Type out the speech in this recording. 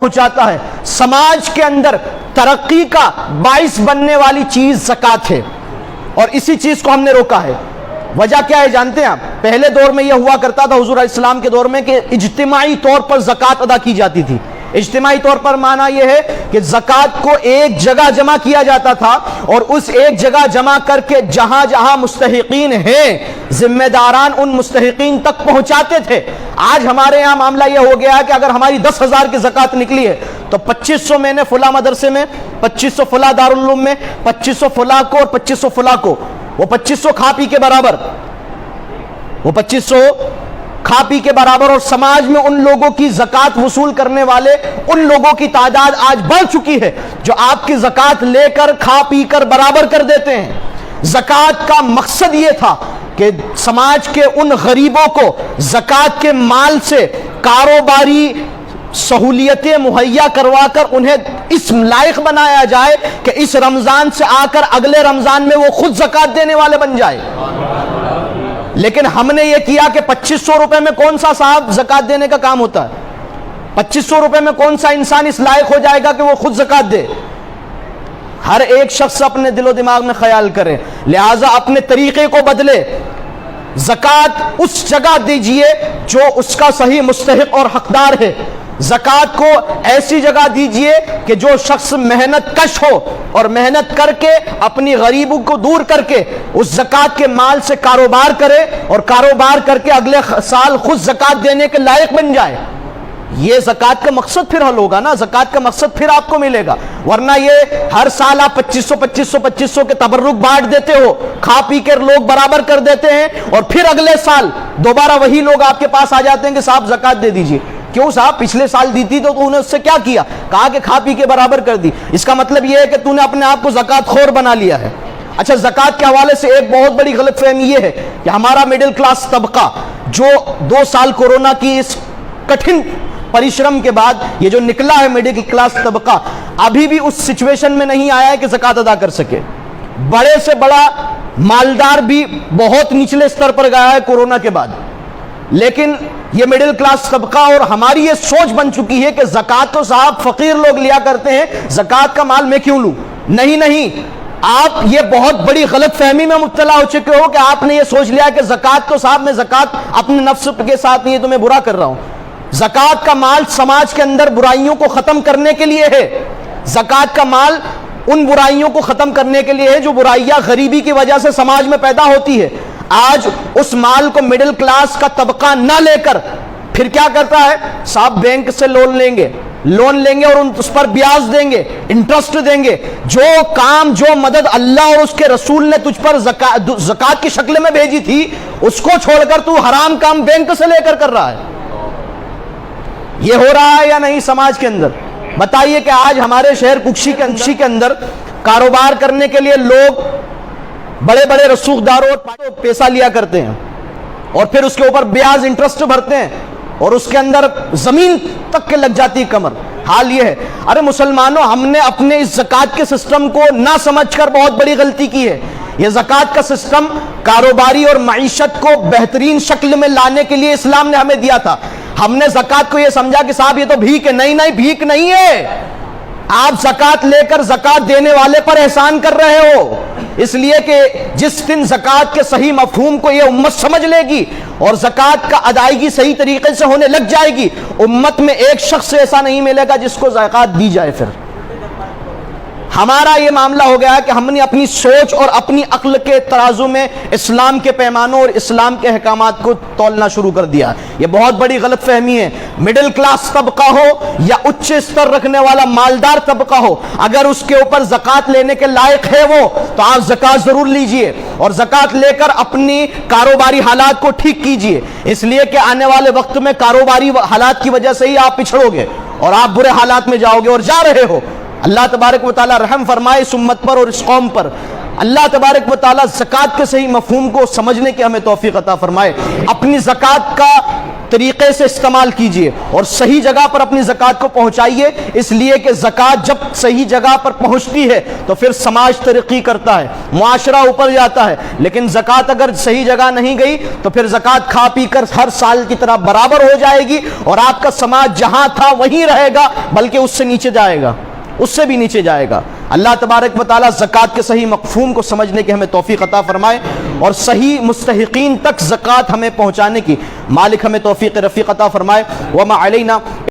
پہنچاتا ہے۔ سماج کے اندر ترقی کا باعث بننے والی چیز زکوٰۃ ہے، اور اسی چیز کو ہم نے روکا ہے۔ وجہ کیا ہے جانتے ہیں آپ؟ پہلے دور میں یہ ہوا کرتا تھا حضور علیہ السلام کے دور میں کہ اجتماعی طور پر زکوٰۃ ادا کی جاتی تھی۔ اجتماعی طور پر معنی یہ ہے کہ زکوٰۃ کو ایک جگہ جمع کیا جاتا تھا، اور اس ایک جگہ جمع کر کے جہاں جہاں مستحقین ہیں ذمہ داران ان مستحقین تک پہنچاتے تھے۔ آج ہمارے یہاں معاملہ یہ ہو گیا ہے کہ اگر ہماری 10,000 کی زکوٰۃ نکلی ہے تو 2500 میں نے فلاں مدرسے میں، 2500 فلاں دارالعلوم میں، 2500 فلاں کو اور 2500 فلاں کو، وہ 2500 کھا پی کے برابر، وہ 2500 کھا پی کے برابر۔ اور سماج میں ان لوگوں کی زکوٰۃ وصول کرنے والے ان لوگوں کی تعداد آج بڑھ چکی ہے جو آپ کی زکوٰۃ لے کر کھا پی کر برابر کر دیتے ہیں۔ زکوٰۃ کا مقصد یہ تھا کہ سماج کے ان غریبوں کو زکوٰۃ کے مال سے کاروباری سہولیتیں مہیا کروا کر انہیں اس لائق بنایا جائے کہ اس رمضان سے آ کر اگلے رمضان میں وہ خود زکوٰۃ دینے والے بن جائے۔ لیکن ہم نے یہ کیا کہ 2500 روپے میں کون سا صاحب زکوٰۃ دینے کا کام ہوتا ہے؟ 2500 روپے میں کون سا انسان اس لائق ہو جائے گا کہ وہ خود زکوٰۃ دے؟ ہر ایک شخص اپنے دل و دماغ میں خیال کرے، لہٰذا اپنے طریقے کو بدلے۔ زکوٰۃ اس جگہ دیجئے جو اس کا صحیح مستحق اور حقدار ہے۔ زکوٰۃ کو ایسی جگہ دیجئے کہ جو شخص محنت کش ہو اور محنت کر کے اپنی غریبوں کو دور کر کے اس زکوٰۃ کے مال سے کاروبار کرے اور کاروبار کر کے اگلے سال خود زکوٰۃ دینے کے لائق بن جائے۔ یہ زکوٰۃ کا مقصد پھر حل ہوگا نا، زکوٰۃ کا مقصد پھر آپ کو ملے گا۔ ورنہ یہ ہر سال آپ 2500 کے تبرک بانٹ دیتے ہو، کھا پی کر لوگ برابر کر دیتے ہیں، اور پھر اگلے سال دوبارہ وہی لوگ آپ کے پاس آ جاتے ہیں کہ صاحب زکوٰۃ دے دیجیے۔ کیوں صاحب؟ پچھلے سال دی تھی تو تو نے اس سے کیا کیا؟ کہا کہ کھا پی کے برابر کر دی۔ اس کا مطلب یہ ہے کہ تو نے اپنے آپ کو زکوٰۃ خور بنا لیا ہے۔ اچھا، زکوٰۃ کے حوالے سے ایک بہت بڑی غلط فہمی یہ ہے کہ ہمارا مڈل کلاس طبقہ جو 2 سال کورونا کی اس کٹھن پریشرم کے بعد یہ جو نکلا ہے مڈل کلاس طبقہ، ابھی بھی اس سچویشن میں نہیں آیا ہے کہ زکوٰۃ ادا کر سکے۔ بڑے سے بڑا مالدار بھی بہت نچلے سطر پر گیا ہے کورونا کے بعد، لیکن یہ مڈل کلاس طبقہ اور ہماری یہ سوچ بن چکی ہے کہ زکوٰۃ تو صاحب فقیر لوگ لیا کرتے ہیں، زکوٰۃ کا مال میں کیوں لوں؟ نہیں، آپ یہ بہت بڑی غلط فہمی میں مبتلا ہو چکے ہو کہ آپ نے یہ سوچ لیا کہ زکوٰۃ تو صاحب میں زکوٰۃ اپنے نفس کے ساتھ نہیں ہے تو میں برا کر رہا ہوں۔ زکوٰۃ کا مال سماج کے اندر برائیوں کو ختم کرنے کے لیے ہے۔ زکوٰۃ کا مال ان برائیوں کو ختم کرنے کے لیے ہے جو برائیاں غریبی کی وجہ سے سماج میں پیدا ہوتی ہے۔ آج اس مال کو مڈل کلاس کا طبقہ نہ لے کر پھر کیا کرتا ہے؟ صاحب بینک سے لون لیں گے اور اس پر بیاج دیں گے، انٹرسٹ دیں گے۔ جو کام، جو مدد اللہ اور اس کے رسول نے تجھ پر زکوٰۃ کی شکل میں بھیجی تھی، اس کو چھوڑ کر تو حرام کام بینک سے لے کر رہا ہے۔ یہ ہو رہا ہے یا نہیں سماج کے اندر؟ بتائیے کہ آج ہمارے شہر ککشی کے اندر کاروبار کرنے کے لیے لوگ بڑے بڑے رسوخداروں اور پیسہ لیا کرتے ہیں اور پھر اس کے اوپر بیاج انٹرسٹ بھرتے ہیں اور اس کے اندر زمین تک کے لگ جاتی کمر۔ حال یہ ہے، ارے مسلمانوں، ہم نے اپنے اس زکوٰۃ کے سسٹم کو نہ سمجھ کر بہت بڑی غلطی کی ہے۔ یہ زکوٰۃ کا سسٹم کاروباری اور معیشت کو بہترین شکل میں لانے کے لیے اسلام نے ہمیں دیا تھا۔ ہم نے زکوٰۃ کو یہ سمجھا کہ صاحب یہ تو بھیک ہے۔ نہیں، بھیک نہیں ہے۔ آپ زکوٰۃ لے کر زکوٰۃ دینے والے پر احسان کر رہے ہو، اس لیے کہ جس دن زکوٰۃ کے صحیح مفہوم کو یہ امت سمجھ لے گی اور زکوٰۃ کا ادائیگی صحیح طریقے سے ہونے لگ جائے گی، امت میں ایک شخص ایسا نہیں ملے گا جس کو زکوٰۃ دی جائے۔ پھر ہمارا یہ معاملہ ہو گیا کہ ہم نے اپنی سوچ اور اپنی عقل کے ترازو میں اسلام کے پیمانوں اور اسلام کے احکامات کو تولنا شروع کر دیا۔ یہ بہت بڑی غلط فہمی ہے۔ مڈل کلاس طبقہ ہو یا اچ استر رکھنے والا مالدار طبقہ ہو، اگر اس کے اوپر زکوٰۃ لینے کے لائق ہے وہ، تو آپ زکوٰۃ ضرور لیجئے اور زکوٰۃ لے کر اپنی کاروباری حالات کو ٹھیک کیجئے، اس لیے کہ آنے والے وقت میں کاروباری حالات کی وجہ سے ہی آپ پچھڑو گے اور آپ برے حالات میں جاؤ گے اور جا رہے ہو۔ اللہ تبارک و تعالی رحم فرمائے اس امت پر اور اس قوم پر۔ اللہ تبارک و تعالی زکوٰۃ کے صحیح مفہوم کو سمجھنے کی ہمیں توفیق عطا فرمائے۔ اپنی زکوٰۃ کا طریقے سے استعمال کیجئے اور صحیح جگہ پر اپنی زکوٰۃ کو پہنچائیے، اس لیے کہ زکوٰۃ جب صحیح جگہ پر پہنچتی ہے تو پھر سماج ترقی کرتا ہے، معاشرہ اوپر جاتا ہے۔ لیکن زکوٰۃ اگر صحیح جگہ نہیں گئی تو پھر زکوٰۃ کھا پی کر ہر سال کی طرح برابر ہو جائے گی اور آپ کا سماج جہاں تھا وہیں رہے گا، بلکہ اس سے نیچے جائے گا، اس سے بھی نیچے جائے گا۔ اللہ تبارک و تعالیٰ زکوٰۃ کے صحیح مفہوم کو سمجھنے کی ہمیں توفیق عطا فرمائے اور صحیح مستحقین تک زکوٰۃ ہمیں پہنچانے کی مالک ہمیں توفیق رفیق عطا فرمائے۔ وما علینا